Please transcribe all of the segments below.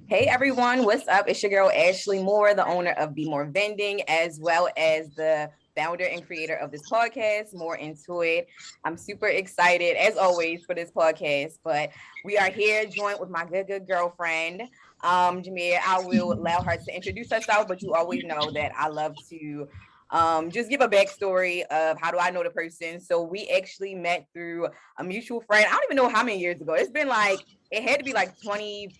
Hey everyone, what's up? It's your girl Ashley Moore, the owner of Be More Vending, as well as the founder and creator of this podcast, More Into It. I'm super excited, as always, for this podcast. But we are here joined with my good girlfriend, Jameer. I will allow her to introduce herself, but you always know that I love to just give a backstory of how do I know the person. So we actually met through a mutual friend. I don't even know how many years ago. It's been like, it had to be like 2014.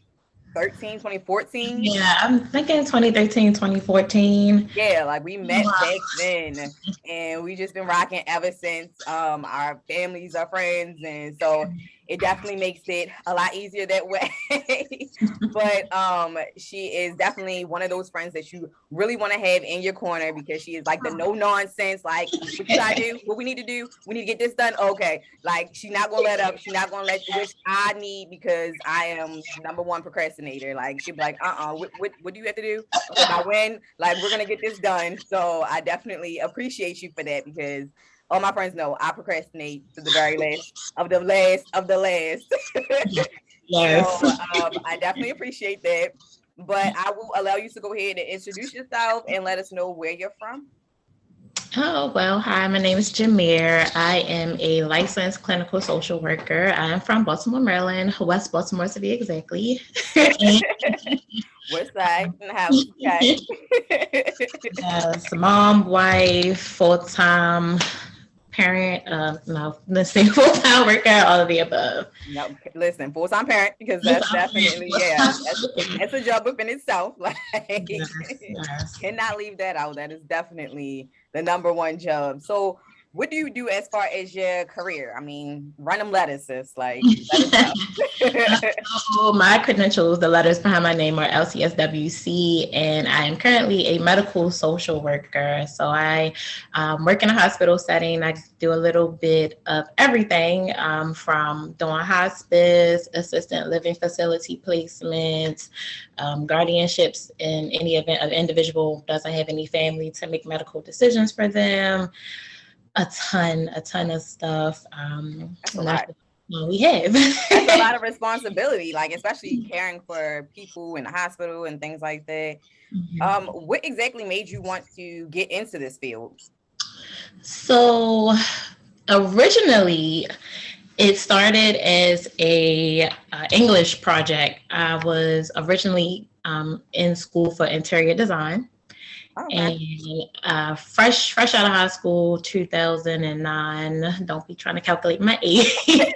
Yeah, I'm thinking 2013, 2014. Yeah, like we met Wow. back then and we just been rocking ever since. Our families are friends, and so it definitely makes it a lot easier that way. But she is definitely one of those friends that you really want to have in your corner because she is like the no nonsense, like what you gotta do, what we need to do, we need to get this done. Okay. Like she's not gonna let up, she's not gonna let which I need because I am number one procrastinator. Like she'd be like, what do you have to do? Okay, by when? Like we're gonna get this done. So I definitely appreciate you for that because all my friends know I procrastinate to the very last of the last of the last. Yes. So I definitely appreciate that. But I will allow you to go ahead and introduce yourself and let us know where you're from. Oh, well, hi, my name is Jameer. I am a licensed clinical social worker. I am from Baltimore, Maryland, West Baltimore to be exactly. West side in the house. Okay. Yes, mom, wife, full-time parent, no, let's say full-time worker, all of the above. No, listen, full-time parent because that's definitely that's a job within itself. Like Yes, yes. cannot leave that out. That is definitely the number one job. So what do you do as far as your career? I mean, run them lettuces, like let us know. So my credentials, the letters behind my name are LCSWC, and I am currently a medical social worker. So I work in a hospital setting. I do a little bit of everything from doing hospice, assistant living facility placements, guardianships in any event an individual doesn't have any family to make medical decisions for them. A ton of stuff. That's a lot. We have. That's a lot of responsibility, like especially caring for people in the hospital and things like that. What exactly made you want to get into this field? So originally, it started as a English project. I was originally in school for interior design. Okay. And fresh out of high school, 2009. Don't be trying to calculate my age. It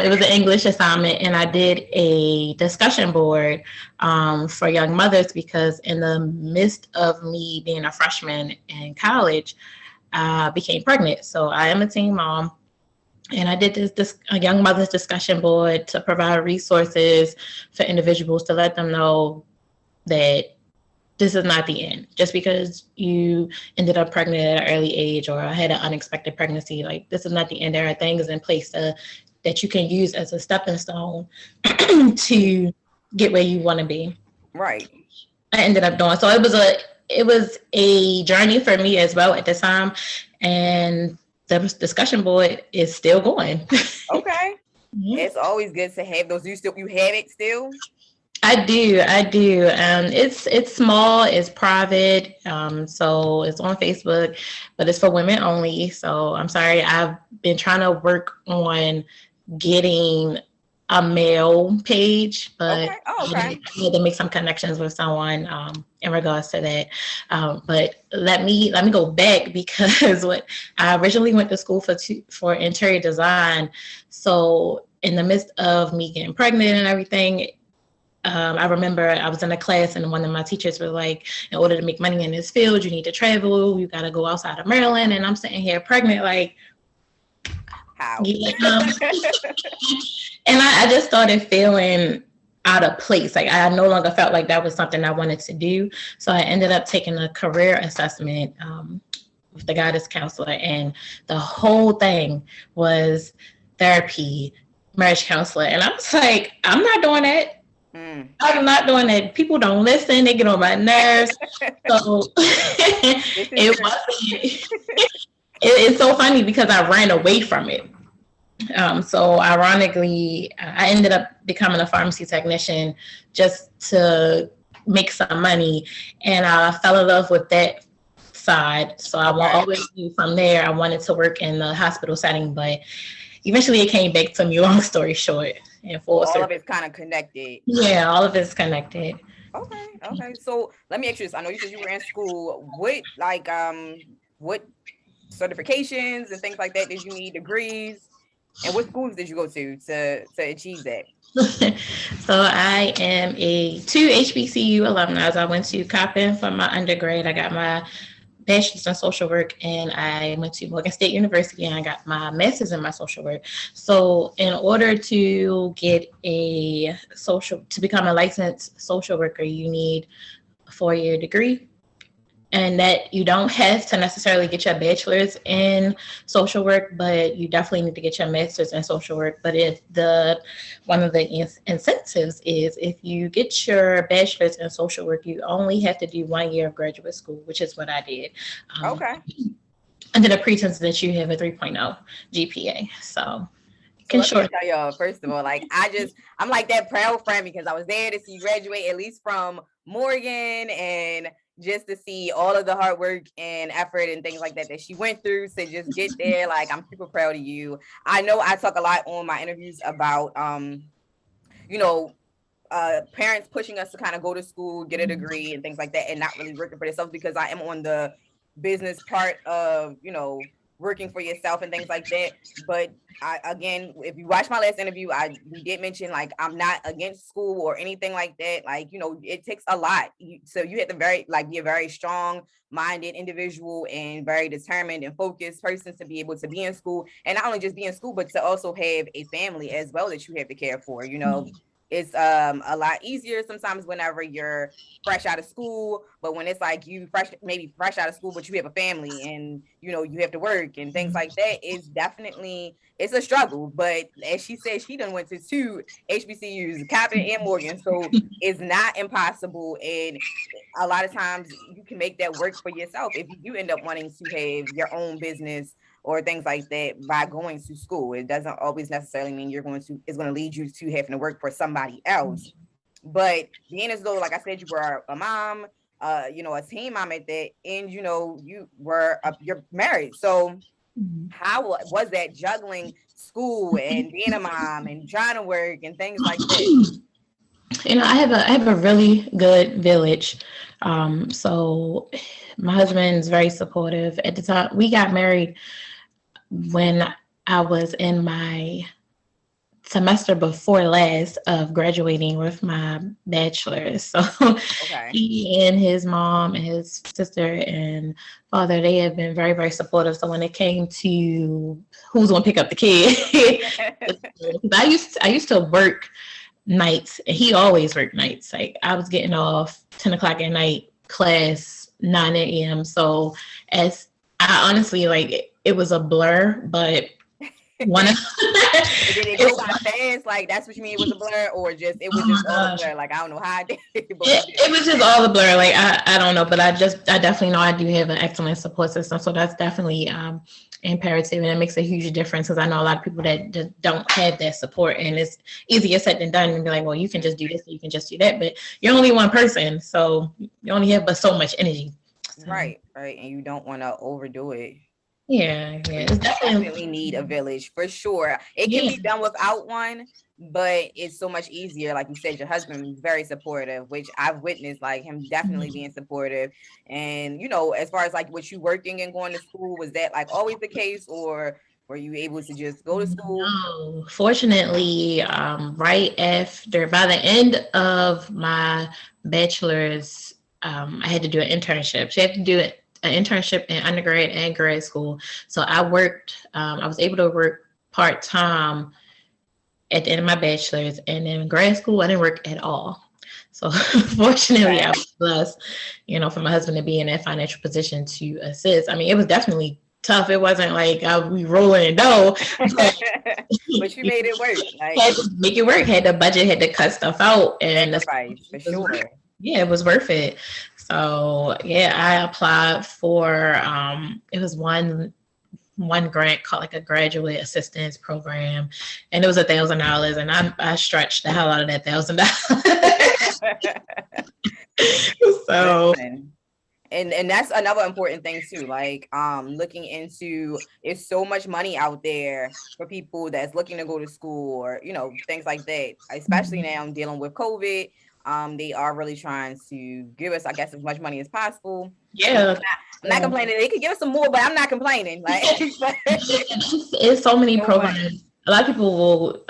was an English assignment, and I did a discussion board for young mothers because in the midst of me being a freshman in college, I became pregnant. So I am a teen mom. And I did this a young mothers discussion board to provide resources for individuals to let them know that this is not the end. Just because you ended up pregnant at an early age or had an unexpected pregnancy, like this is not the end. There are things in place that you can use as a stepping stone to get where you want to be. Right. I ended up doing so. It was a journey for me as well at the time, and the discussion board is still going. Okay. It's always good to have those. You have it still? I do. It's small, it's private, so it's on Facebook, but it's for women only. So I'm sorry, I've been trying to work on getting a male page, but Okay. Oh, okay. I need to make some connections with someone in regards to that. But let me go back because what I originally went to school for interior design. So in the midst of me getting pregnant and everything, I remember I was in a class and one of my teachers was like, in order to make money in this field, you need to travel, you got to go outside of Maryland. And I'm sitting here pregnant, like, How? yeah. And I just started feeling out of place. Like I no longer felt like that was something I wanted to do. So I ended up taking a career assessment with the guidance counselor. And the whole thing was therapy, marriage counselor. And I was like, I'm not doing that. I'm not doing that. People don't listen. They get on my nerves. So it's so funny because I ran away from it. So ironically, I ended up becoming a pharmacy technician just to make some money, and I fell in love with that side. So I will Okay. always do from there. I wanted to work in the hospital setting, but eventually it came back to me. Long story short, in So full all of circle. it's kind of connected. Yeah, all of it's connected. Okay, okay. So let me ask you this. I know you said you were in school. What certifications and things like that did you need, degrees? And what schools did you go to achieve that? So I am a two HBCU alumni. I went to Coppin for my undergrad. I got my bachelor's in social work, and I went to Morgan State University and I got my master's in my social work. So in order to get to become a licensed social worker, you need a 4-year degree, and that you don't have to necessarily get your bachelor's in social work, but you definitely need to get your master's in social work. But if one of the incentives is if you get your bachelor's in social work, you only have to do 1 year of graduate school, which is what I did. Okay. Under the pretense that you have a 3.0 GPA. So let me tell y'all, first of all, like I'm like that proud friend because I was there to see you graduate, at least from Morgan, and just to see all of the hard work and effort and things like that she went through to just get there. Like, I'm super proud of you. I know I talk a lot on my interviews about parents pushing us to kind of go to school, get a degree and things like that, and not really working for themselves, because I am on the business part of, working for yourself and things like that. But again, if you watch my last interview, we did mention, like, I'm not against school or anything like that. Like, it takes a lot. So you have to be a very strong minded individual and very determined and focused person to be able to be in school, and not only just be in school, but to also have a family as well that you have to care for. It's a lot easier sometimes whenever you're fresh out of school, but when it's like maybe fresh out of school, but you have a family and you have to work and things like that, it's a struggle. But as she said, she done went to 2 HBCUs, Coppin and Morgan, so it's not impossible. And a lot of times you can make that work for yourself if you do end up wanting to have your own business or things like that by going to school. It doesn't always necessarily mean it's going to lead you to having to work for somebody else. But being as though, like I said, you were a mom, a teen mom at that, and you're married. So how was that, juggling school and being a mom and trying to work and things like that? I have a really good village. So my husband is very supportive. At the time we got married, when I was in my semester before last of graduating with my bachelor's. So okay. He and his mom and his sister and father, they have been very, very supportive. So when it came to who's going to pick up the kid, I used to work nights, and he always worked nights. Like, I was getting off 10 o'clock at night, class 9 a.m. So as I honestly, like, it was a blur, but did it go by fast? Like, that's what you mean, it was a blur, or it was just all a blur? Like, I don't know how I did it. It was just all a blur. Like, I don't know, but I definitely know I do have an excellent support system. So that's definitely imperative, and it makes a huge difference, because I know a lot of people that just don't have that support, and it's easier said than done, and be like, well, you can just do this, you can just do that, but you're only one person, so you only have but so much energy. So. Right, and you don't want to overdo it. Yeah. It's definitely need a village for sure. It can be done without one, but it's so much easier. Like you said, your husband is very supportive, which I've witnessed, like him definitely being supportive. And as far as like what you working and going to school, was that like always the case, or were you able to just go to school? No, fortunately, by the end of my bachelor's, I had to do an internship. So you have to do an internship in undergrad and grad school. So I was able to work part-time at the end of my bachelor's, and then in grad school, I didn't work at all. So fortunately, I was blessed, for my husband to be in that financial position to assist. I mean, it was definitely tough. It wasn't like we rolling in dough. But you made it work. Like, had to make it work, had to budget, had to cut stuff out. And for sure. Yeah, it was worth it. So yeah, I applied for it was one one grant called like a graduate assistance program, and it was $1,000, and I stretched the hell out of that $1,000. So. Listen. And that's another important thing too, like looking into, it's so much money out there for people that's looking to go to school, or things like that, especially now dealing with COVID. They are really trying to give us, I guess, as much money as possible. Yeah, I'm not complaining. They could give us some more, but I'm not complaining. Like it's so many programs. A lot of people will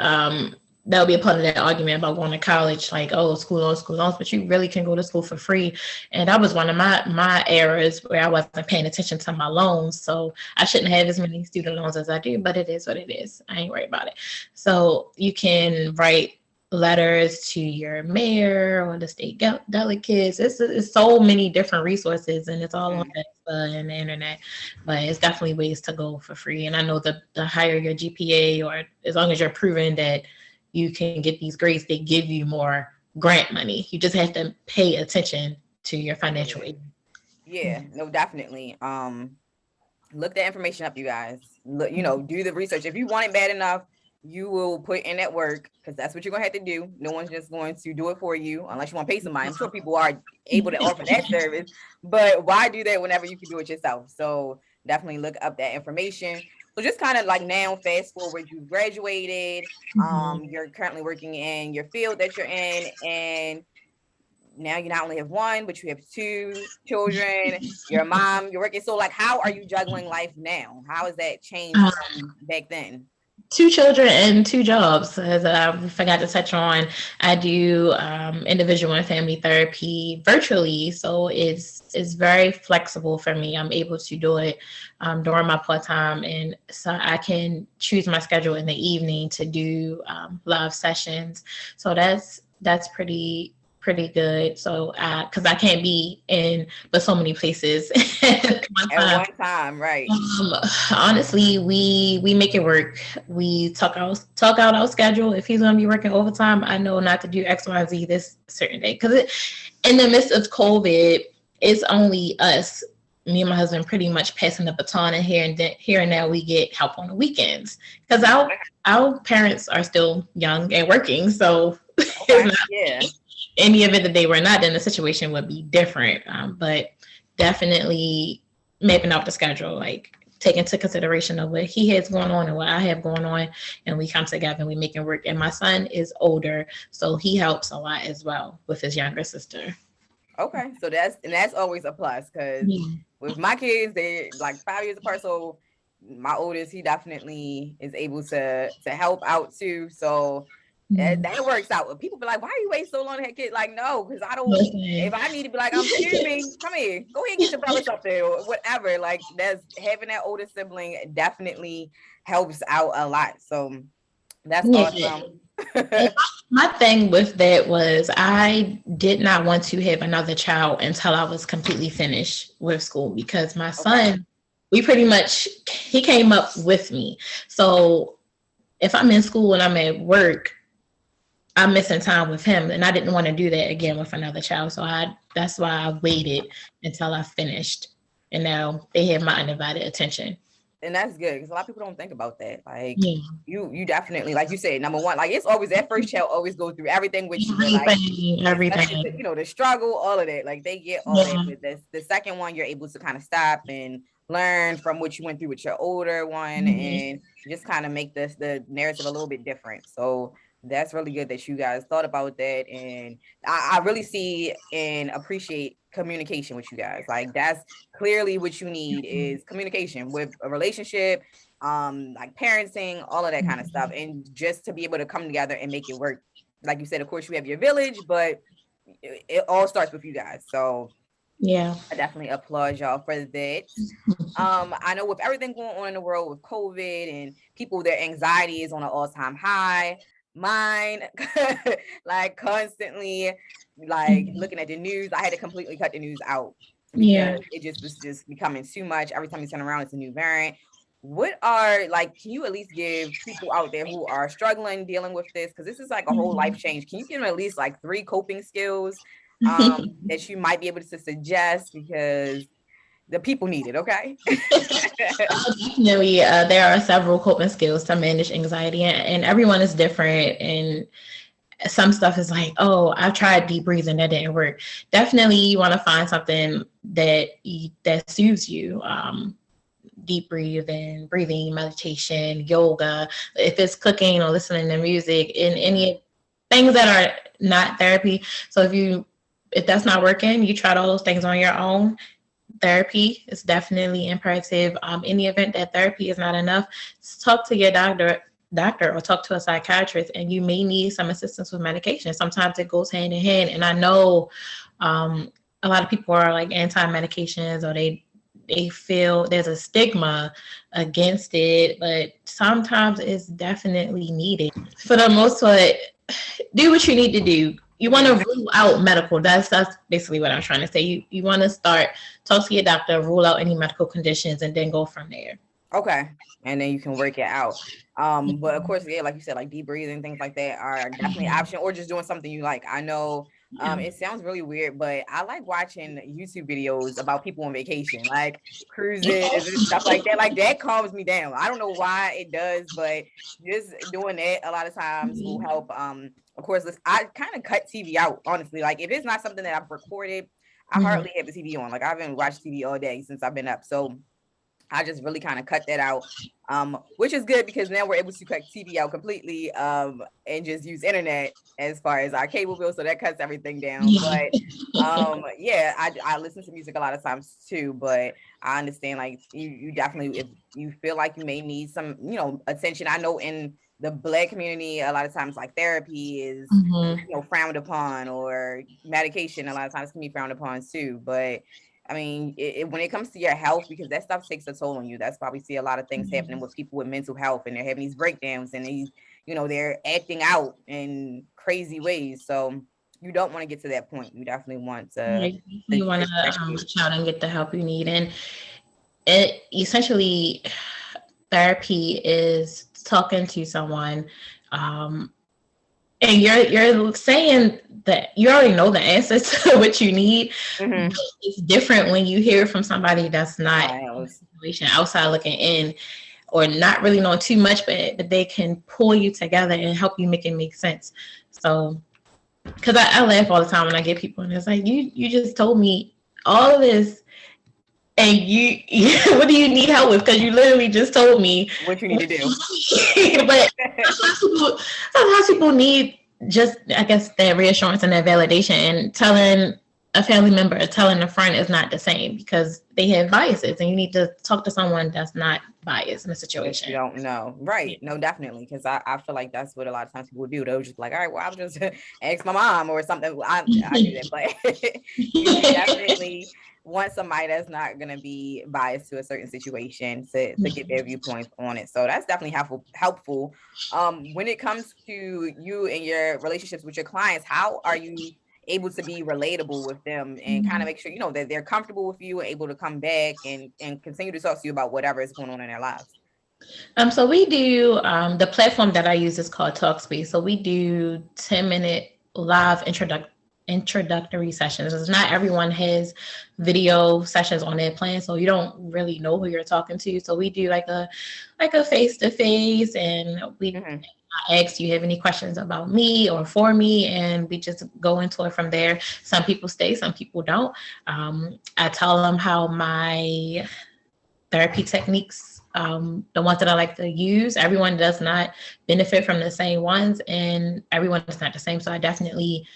that'll be a part of that argument about going to college, like, oh, school loans, but you really can go to school for free. And that was one of my eras where I wasn't paying attention to my loans. So I shouldn't have as many student loans as I do, but it is what it is. I ain't worried about it. So you can write letters to your mayor or the state delegates. It's so many different resources, and it's all on Facebook and the internet, but it's definitely ways to go for free. And I know the higher your GPA, or as long as you're proving that you can get these grades, they give you more grant money. You just have to pay attention to your financial aid. Yeah, no, definitely. Look that information up, you guys. Look, do the research. If you want it bad enough, you will put in that work, because that's what you're gonna have to do. No one's just going to do it for you unless you want to pay somebody. I'm sure people are able to offer that service, but why do that whenever you can do it yourself? So definitely look up that information. So just kind of like now, fast forward, you graduated, you're currently working in your field that you're in, and now you not only have one, but you have two children, your mom, you're working. So like, how are you juggling life now? How has that changed from back then? 2 children and 2 jobs. As I forgot to touch on, I do individual and family therapy virtually, so it's very flexible for me. I'm able to do it during my part-time, and so I can choose my schedule in the evening to do live sessions. So that's pretty good. So because I can't be in but so many places at one time, right? Honestly, we make it work. We talk out our schedule. If he's gonna be working overtime, I know not to do X, Y, Z this certain day, because in the midst of COVID, it's only us, me and my husband, pretty much passing the baton, and here and now we get help on the weekends, because our parents are still young and working. So in the event that they were not, then the situation would be different. But definitely mapping out the schedule, like take into consideration of what he has going on and what I have going on, and we come together and we make it work. And my son is older, so he helps a lot as well with his younger sister. Okay, so that's always a plus, because with my kids, they're like 5 years apart. So my oldest, he definitely is able to help out too. So that works out. People be like, why are you waiting so long to have kids? Like, no, because I don't. If I need to be like, I'm fuming, come here, go ahead and get your brothers up there, or whatever. Like, having that older sibling definitely helps out a lot. So that's awesome. My thing with that was I did not want to have another child until I was completely finished with school, because my son, he came up with me. So if I'm in school and I'm at work, I'm missing time with him, and I didn't want to do that again with another child. So that's why I waited until I finished, and now they have my undivided attention. And that's good, because a lot of people don't think about that. Like you definitely, like you said, number one, like it's always that first child always goes through everything with you, everything. The struggle, all of that. Like they get all that. With this, the second one, you're able to kind of stop and learn from what you went through with your older one, and just kind of make the narrative a little bit different. So that's really good that you guys thought about that. And I really see and appreciate communication with you guys. Like that's clearly what you need, is communication with a relationship, like parenting, all of that kind of stuff. And just to be able to come together and make it work. Like you said, of course you have your village, but it all starts with you guys. So I definitely applaud y'all for that. I know with everything going on in the world with COVID and people, their anxiety is on an all-time high. Mine, like constantly, like looking at the news, I had to completely cut the news out. It just was just becoming too much. Every time you turn around, it's a new variant. What are, like, can you at least give people out there who are struggling dealing with this, because this is like a whole life change, can you give them at least like 3 coping skills that you might be able to suggest? Because the people need it. Okay. Definitely, there are several coping skills to manage anxiety, and everyone is different. And some stuff is like, oh, I've tried deep breathing, that didn't work. Definitely, you want to find something that soothes you. Deep breathing, meditation, yoga. If it's cooking or listening to music, and any things that are not therapy. So if that's not working, you try all those things on your own. Therapy is definitely imperative. In the event that therapy is not enough, talk to your doctor or talk to a psychiatrist, and you may need some assistance with medication. Sometimes it goes hand in hand. And I know a lot of people are like anti-medications, or they feel there's a stigma against it, but sometimes it's definitely needed. For the most part, do what you need to do. You want to rule out medical. That's basically what I'm trying to say. You want to talk to your doctor, rule out any medical conditions, and then go from there. Okay. And then you can work it out. But of course, yeah, like you said, like deep breathing, things like that are definitely an option, or just doing something you like. I know it sounds really weird, but I like watching YouTube videos about people on vacation, like cruises and stuff like that. Like that calms me down. I don't know why it does, but just doing that a lot of times will help. Of course, I kind of cut TV out, honestly. Like if it's not something that I've recorded, I hardly have the TV on. Like I haven't watched TV all day since I've been up. So I just really kind of cut that out, which is good because now we're able to cut TV out completely and just use internet as far as our cable bill. So that cuts everything down. But yeah, I listen to music a lot of times too. But I understand, like you definitely, if you feel like you may need some, attention. I know in the Black community, a lot of times like therapy is frowned upon, or medication a lot of times can be frowned upon too. But I mean, when it comes to your health, because that stuff takes a toll on you. That's why we see a lot of things happening with people with mental health, and they're having these breakdowns, and these, they're acting out in crazy ways. So you don't want to get to that point. You definitely want to. You want to reach out and get the help you need, and it essentially therapy is talking to someone. And you're saying that you already know the answers to what you need. It's different when you hear from somebody that's not in the situation, outside looking in, or not really knowing too much, but they can pull you together and help you make it make sense. So, because I laugh all the time when I get people, and it's like, you just told me all of this, and you what do you need help with? Because you literally just told me what you need to do. But sometimes people need just, I guess, that reassurance and that validation, and telling a family member or telling a friend is not the same, because they have biases, and you need to talk to someone that's not biased in the situation. You don't know. Right. No, definitely. Because I feel like that's what a lot of times people do. They'll just be like, all right, well, I'll just ask my mom or something. I do that, but you definitely want somebody that's not going to be biased to a certain situation to get their viewpoints on it. So that's definitely helpful. When it comes to you and your relationships with your clients, how are you able to be relatable with them and kind of make sure, that they're comfortable with you and able to come back and continue to talk to you about whatever is going on in their lives? So we do, the platform that I use is called Talkspace. So we do 10-minute live introductory sessions. Not everyone has video sessions on their plan, so you don't really know who you're talking to. So we do like a face-to-face, and we ask, do you have any questions about me or for me? And we just go into it from there. Some people stay, some people don't. I tell them how my therapy techniques, the ones that I like to use, everyone does not benefit from the same ones, and everyone is not the same. So I definitely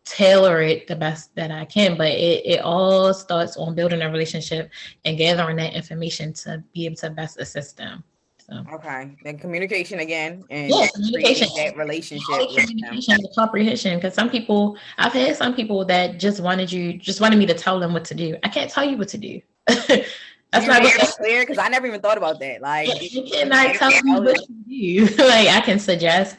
tailor it the best that I can, but it all starts on building a relationship and gathering that information to be able to best assist them. So. Okay, then communication again, and communication, that relationship, communication, and comprehension. Because I've had some people that just wanted me to tell them what to do. I can't tell you what to do. That's not clear, because I never even thought about that. Like, you cannot tell me what to do. Like, I can suggest.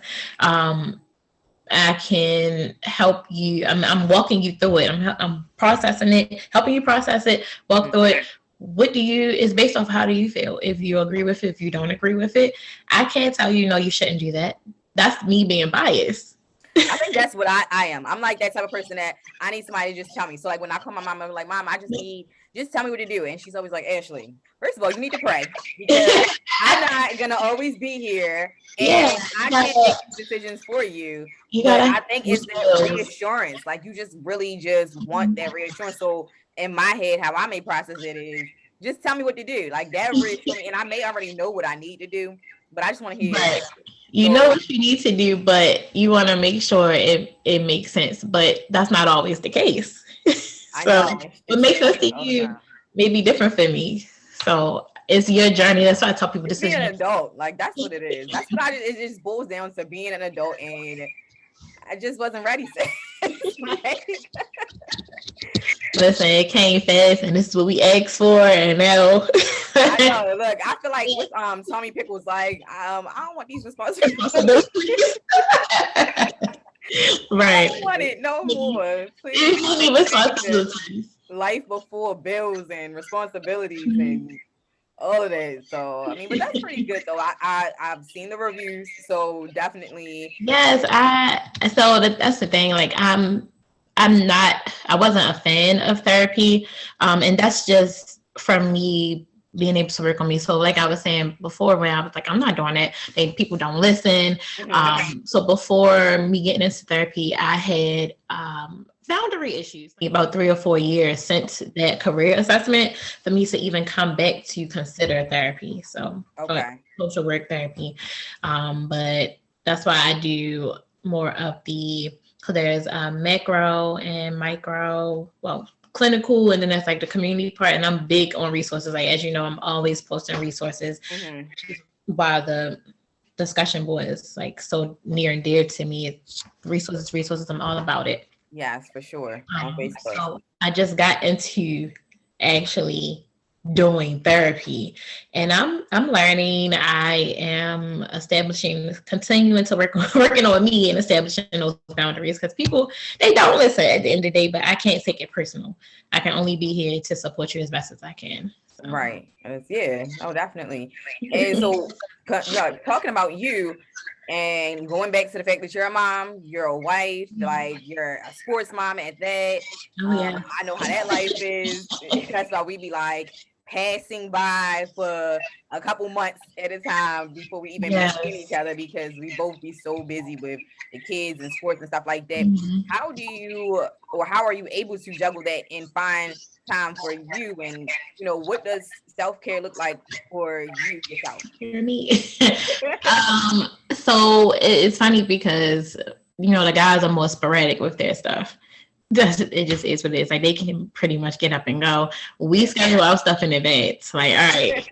I can help you. I'm walking you through it. I'm processing it, helping you process it, walk through it. It's based off how do you feel? If you agree with it, if you don't agree with it. I can't tell you, no, you shouldn't do that. That's me being biased. I think that's what I am. I'm like that type of person that I need somebody to just tell me. So like when I call my mom, I'm like, Mom, I just need just tell me what to do. And she's always like, Ashley, first of all, you need to pray because I'm not gonna always be here, and I can't make these decisions for you. But I think it's that reassurance. Like you just really just want that reassurance. So in my head, how I may process it is just tell me what to do. Like that reassure me, and I may already know what I need to do, but I just want to hear. Right. You know what you need to do, but you want to make sure it makes sense. But that's not always the case. So what makes sense to you may be different for me. So it's your journey. That's why I tell people this is being an adult. Like that's what it is. That's what it just boils down to being an adult, and I just wasn't ready. Listen, it came fast, and this is what we asked for, and now. I know. Look, I feel like with Tommy Pickles, like I don't want these responsibilities. Right. I don't want it no more. Please. Responsibilities. Life before bills and responsibilities and all of that. So I mean, but that's pretty good though. I've seen the reviews, so definitely. Yes, that's the thing. Like I wasn't a fan of therapy, and that's just from me being able to work on me. So like I was saying before, when I was like, I'm not doing it, people don't listen. So before me getting into therapy, I had boundary issues. About 3 or 4 years since that career assessment for me to even come back to consider therapy. So social work therapy. But that's why I do more of so there's macro and micro, clinical, and then that's like the community part. And I'm big on resources. Like, as you know, I'm always posting resources. While the discussion board is like so near and dear to me. It's resources. I'm all about it. Yes, for sure. On Facebook. So I just got into actually doing therapy, and I'm learning. I am continuing to working on me and establishing those boundaries, because people, they don't listen at the end of the day, but I can't take it personal. I can only be here to support you as best as I can. So. Right. Yeah. Oh, definitely. And so talking about you and going back to the fact that you're a mom, you're a wife, like you're a sports mom at that. I know how that life is. That's why we be like passing by for a couple months at a time before we even meet each other, because we both be so busy with the kids and sports and stuff like that. How are you able to juggle that and find time for you? And what does self-care look like for you yourself? For me. So it's funny because the guys are more sporadic with their stuff. It just is what it is. Like, they can pretty much get up and go. We schedule our stuff in advance. Like, all right,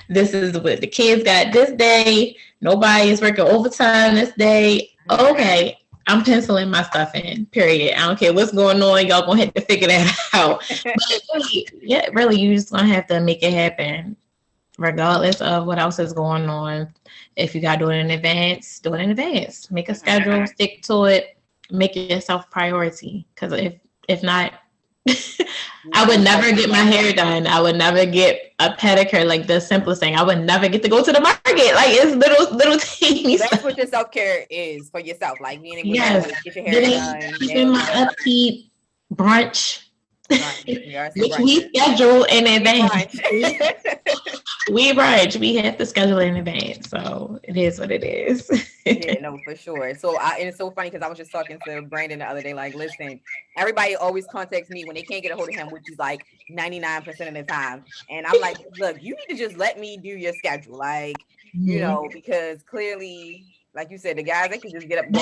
this is what the kids got this day. Nobody is working overtime this day. Okay, I'm penciling my stuff in, period. I don't care what's going on. Y'all gonna have to figure that out. But really, you just gonna have to make it happen, regardless of what else is going on. If you gotta do it in advance, do it in advance. Make a schedule, stick to it. Make it yourself priority, because if not, I would never get my hair done. I would never get a pedicure, like the simplest thing. I would never get to go to the market. Like, it's little things. That's what your self-care is for yourself. Like being able to get your hair done. Keeping my upkeep, brunch. Which we schedule in advance. We brunch. We have to schedule in advance. So it is what it is. Yeah, no, for sure. So and it's so funny because I was just talking to Brandon the other day. Like, listen, everybody always contacts me when they can't get a hold of him, which is like 99% of the time. And I'm like, look, you need to just let me do your schedule. Like, because clearly, like you said, the guys, they can just get up.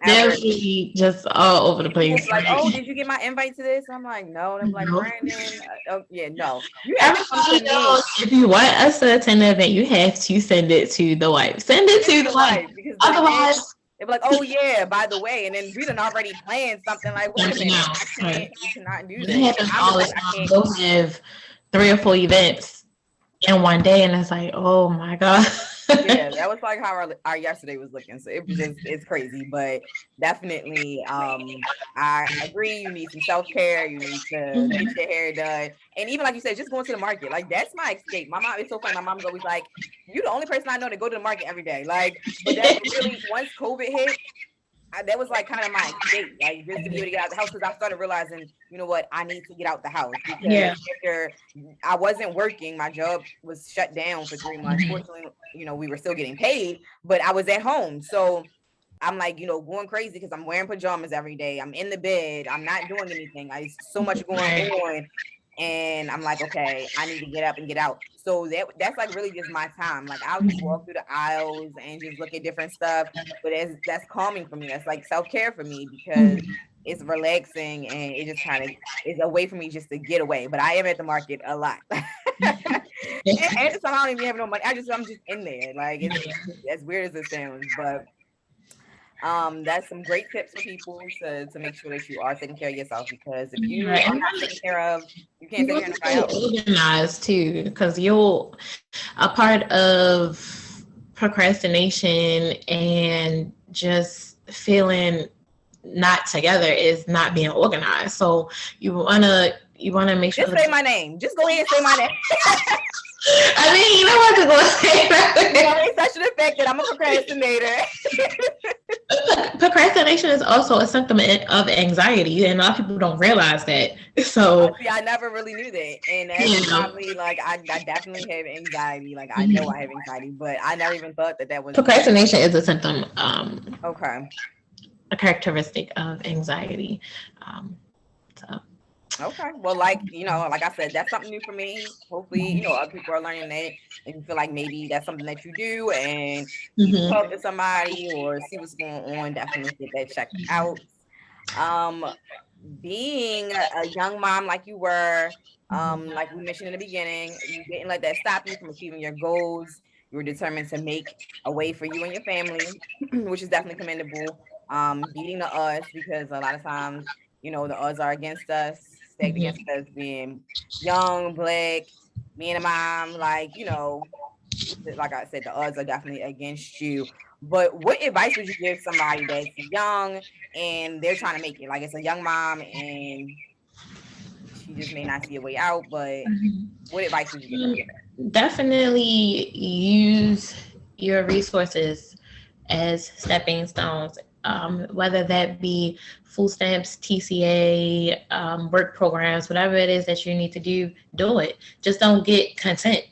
They're really just all over the place. Like, oh, did you get my invite to this? I'm like, no. And I'm like, Brandon, no. If you want us to attend the event, you have to send it to the wife. Send it to the wife. Because otherwise, they're like, oh yeah, by the way, and then we done already planned something. Like, wait a minute, we cannot do that. It happens all the time. We'll have 3 or 4 events in one day, and it's like, oh my god. Yeah, that was like how our yesterday was looking. So it's crazy, but definitely, I agree. You need some self-care. You need to get your hair done, and even like you said, just going to the market. Like, that's my escape. My mom, it's so funny. My mom's always like, "You the only person I know to go to the market every day." Like, but that's really, once COVID hit, that was like kind of my escape, like just to be able to get out the house, because I started realizing, you know what, I need to get out the house, because after I wasn't working, my job was shut down for 3 months. Fortunately, you know, we were still getting paid, but I was at home. So I'm like, you know, going crazy because I'm wearing pajamas every day. I'm in the bed. I'm not doing anything. I so much going on. And I'm like, okay, I need to get up and get out. So that's like really just my time. Like I'll just walk through the aisles and just look at different stuff. But that's calming for me. That's like self-care for me, because it's relaxing and it just kind of is a way for me just to get away. But I am at the market a lot. and somehow I don't even have no money. I'm just in there. Like it's as weird as it sounds, but that's some great tips for people to make sure that you are taking care of yourself, because if you are not taken care of, you can't take care of anybody else. Organized too, because a part of procrastination and just feeling not together is not being organized. So you wanna make sure. Just say my name. Just go ahead and say my name. I mean, you know what to go say. It's such an effect that I'm a procrastinator. Procrastination is also a symptom of anxiety, and a lot of people don't realize that. So I never really knew that, and that's probably like I definitely have anxiety. Like I know I have anxiety, but I never even thought that was procrastination is a symptom. Okay. A characteristic of anxiety. Okay. Well, like, you know, like I said, that's something new for me. Hopefully, you know, other people are learning that, and you feel like maybe that's something that you do, and you talk to somebody or see what's going on, definitely get that checked out. Being a young mom like you were, like we mentioned in the beginning, you didn't let that stop you from achieving your goals. You were determined to make a way for you and your family, which is definitely commendable. Beating the odds, because a lot of times, you know, the odds are against us, stacked against us, being young, Black, being a mom, like, you know, like I said, the odds are definitely against you. But what advice would you give somebody that's young and they're trying to make it? Like it's a young mom and she just may not see a way out, but what advice would you give them? Definitely use your resources as stepping stones, whether that be food stamps, TCA, work programs, whatever it is that you need to do it. Just don't get content.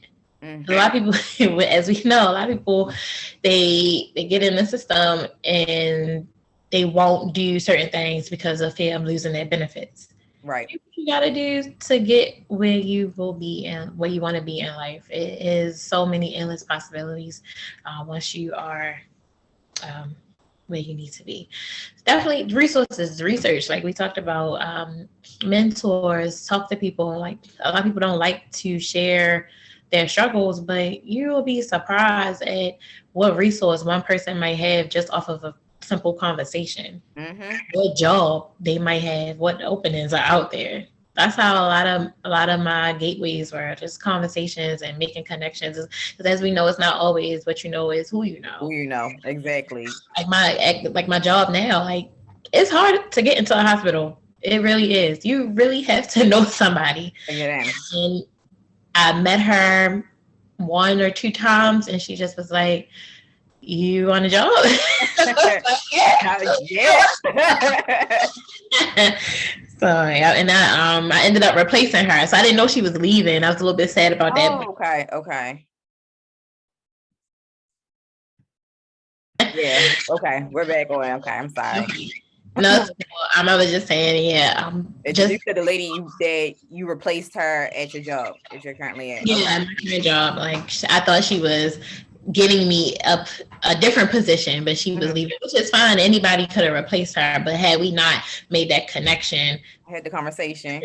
A lot of people, as we know, a lot of people, they get in the system and they won't do certain things because of fear of losing their benefits. Right. What you got to do to get where you will be and where you want to be in life. It is so many endless possibilities once you are where you need to be. Definitely resources, research, like we talked about, mentors, talk to people. Like a lot of people don't like to share their struggles, but you will be surprised at what resource one person might have just off of a simple conversation. What job they might have, what openings are out there. That's how a lot of my gateways were, just conversations and making connections. Because as we know, it's not always what you know, is who you know. Who you know, exactly. Like my job now, like it's hard to get into a hospital. It really is. You really have to know somebody. And I met her 1 or 2 times, and she just was like, "You want a job?" Like, yeah. So yeah, and I ended up replacing her. So I didn't know she was leaving. I was a little bit sad about that. Okay. Yeah. Okay. We're back on. Okay. I'm sorry. No, I was just saying, yeah. Just you said the lady that you replaced her at your job that you're currently at. Yeah, my job. Like I thought she was getting me up a different position, but she was leaving, which is fine. Anybody could have replaced her, but had we not made that connection, had the conversation.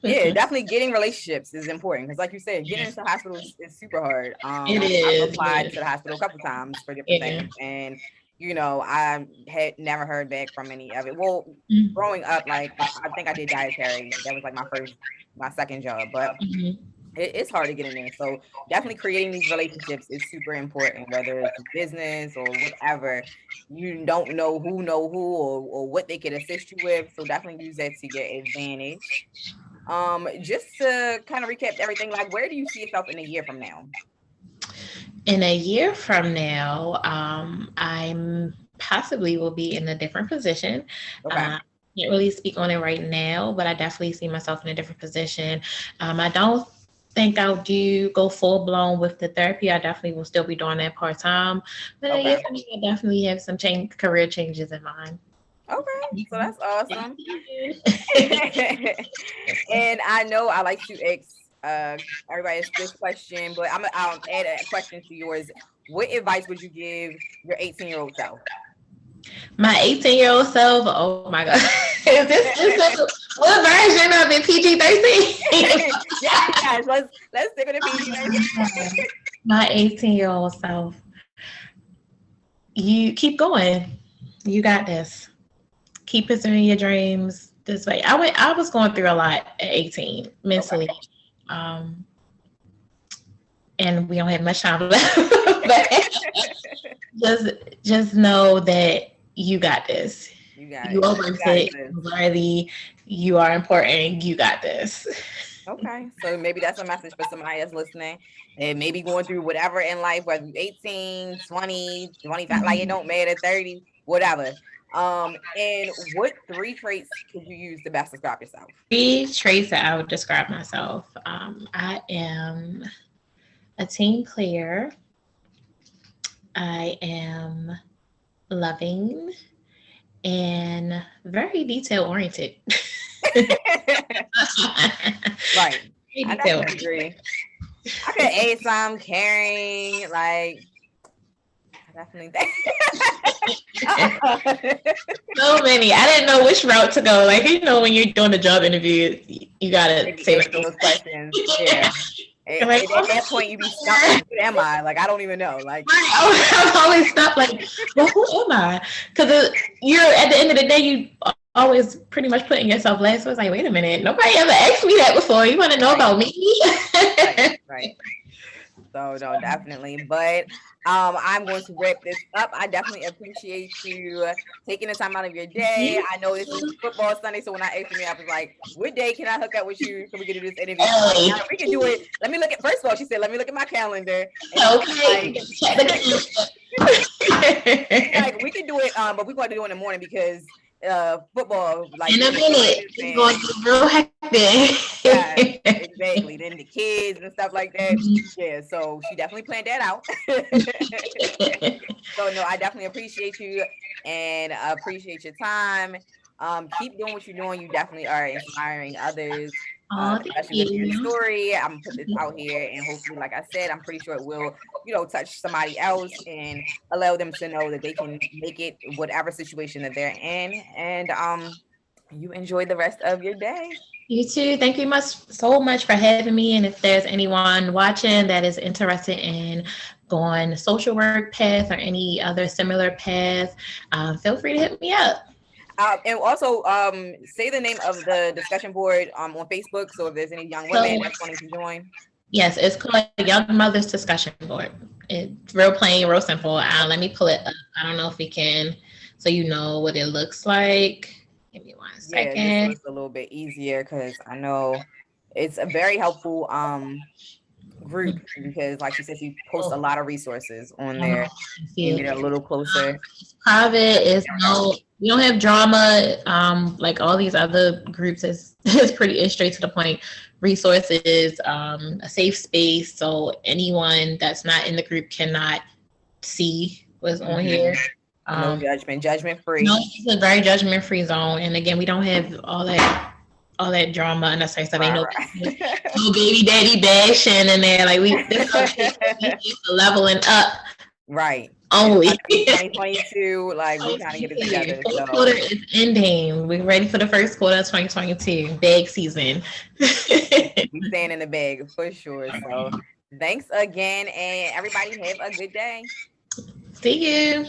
Yeah, definitely getting relationships is important, because like you said, getting into hospitals is super hard. It is. I've applied to the hospital a couple times for different things, and you know, I had never heard back from any of it. Well, growing up, like I think I did dietary. That was like my second job, but it's hard to get in there. So definitely creating these relationships is super important, whether it's business or whatever. You don't know who or what they could assist you with. So definitely use that to your advantage. Just to kind of recap everything, like where do you see yourself in a year from now? In a year from now, I'm possibly will be in a different position. Okay. Can't really speak on it right now, but I definitely see myself in a different position. I don't think I'll go full blown with the therapy. I definitely will still be doing that part time. But Okay. yes, I definitely have some career changes in mind. Okay, so that's awesome. And I know I like to ask everybody this question, but I'll add a question to yours. What advice would you give your 18-year-old self? My 18-year-old self, oh my God. What version of it? PG-13? Yes, let's stick with the PG-13. My 18-year-old self, you keep going. You got this. Keep pursuing your dreams this way. I was going through a lot at 18 mentally. Okay. And we don't have much time left. But just know that you got this. You are worth it. You're worthy. You are important. You got this. Okay, so maybe that's a message for somebody that's listening and maybe going through whatever in life, whether you're 18, 20, 25, like it don't matter, 30, whatever. And what 3 traits could you use to best describe yourself? 3 traits that I would describe myself. I am a team player. I am loving and very detail oriented. Right. I definitely agree. I could add some caring, like I definitely think. So many. I didn't know which route to go. Like, when you're doing a job interview, you gotta say those questions. Yeah. At that point, you be stuck. Who am I? Like, I don't even know. Like, I'm always stuck. Like, well, who am I? Because you're at the end of the day, you always pretty much putting yourself last. So it's like, wait a minute, nobody ever asked me that before. You want to know about me? Right. So no, definitely. But I'm going to wrap this up. I definitely appreciate you taking the time out of your day. I know this is football Sunday, so when I asked me, I was like, "What day can I hook up with you so we can do this interview?" We can do it. Let me look at. First of all, she said, "Let me look at my calendar." Okay. Like, we can do it, but we're going to do it in the morning because football, like in a minute, it's going to be real hectic. Yeah, exactly. Then the kids and stuff like that. Yeah, so she definitely planned that out. So no, I definitely appreciate you and appreciate your time. Keep doing what you're doing. You definitely are inspiring others. Especially with your story. I'm gonna put this out here, and hopefully, like I said, I'm pretty sure it will, touch somebody else and allow them to know that they can make it whatever situation that they're in. And you enjoy the rest of your day. You too. Thank you so much for having me. And if there's anyone watching that is interested in going social work path or any other similar path, feel free to hit me up. And also say the name of the discussion board on Facebook. So if there's any young women that's wanting to join. Yes, it's called Young Mothers Discussion Board. It's real plain, real simple. Let me pull it up. I don't know if we can, so you know what it looks like. Give me 1 second. Yeah, this looks a little bit easier because I know it's a very helpful group because, like she said, she posts a lot of resources on there. And get a little closer. Private is we don't have drama like all these other groups. It's straight to the point. Resources, a safe space, so anyone that's not in the group cannot see what's on here. No judgment free. No, it's a very judgment free zone. And again, we don't have all that drama and that type of stuff. Ain't no baby daddy bashing in there. Like this is leveling up. Right. Only 2022, like we kind of get it together. Fourth quarter is ending. We're ready for the first quarter of 2022. Bag season. We staying in the bag for sure. So thanks again, and everybody have a good day. See you.